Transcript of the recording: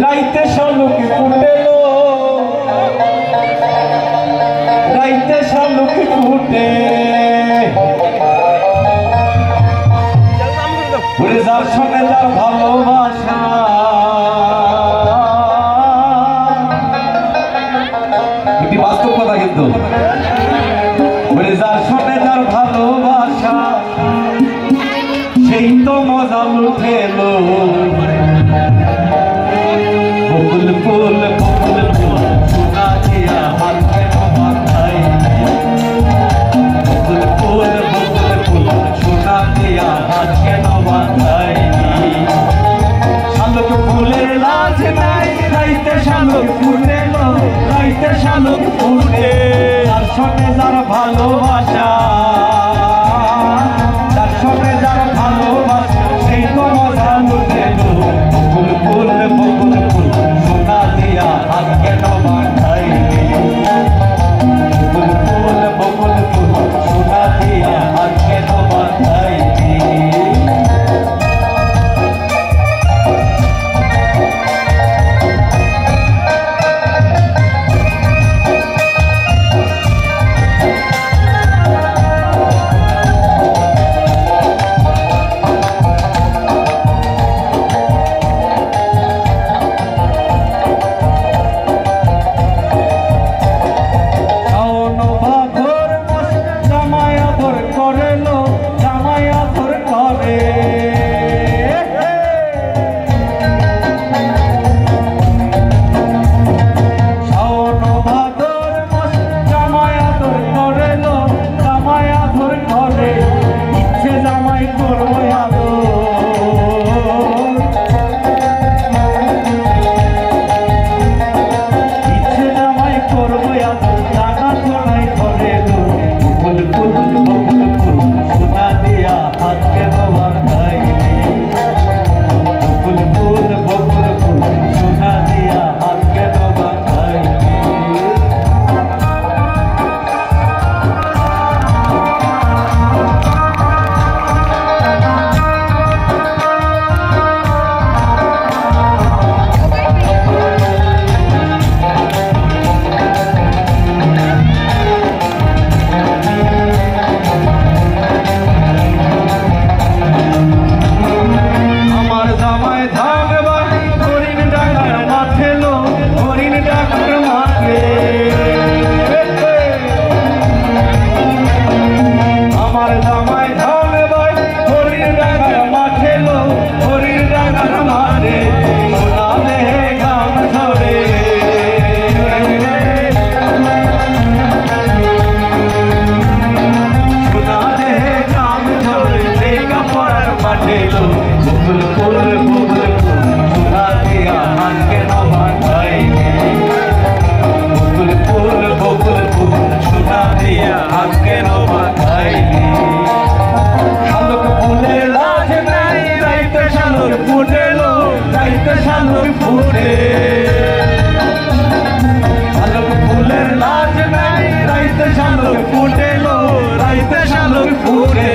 রাইতে শালুক ফুটেলো রাইতে শালুক ফুটে ওরে যার সঙ্গে যার ভালোবাসা এটি বাস্তব কথা কিন্তু ওরে যার সঙ্গে যার ভালোবাসা সেই তো মজা লুটেলো বকুল ফুল সোনা দিয়া হাত কেন মাথায় বকুল ফুল সোনা দিয়া হাত কেন মাথায় শালুক ফুলের লাজ নাই রাইতে শালুক ফুটেলো রাইতে শালুক ফুটে যার সঙ্গে যার ভালোবাসা যার সঙ্গে যার ভালোবাসা সেই তো মজা লুটেলো বকুল ফুল সোনা দিয়া হাত কেন মাথায় বকুল ফুল সোনা দিয়া হাত কেন মাথায় ফুটেলো রাইতে শালুক ফুটে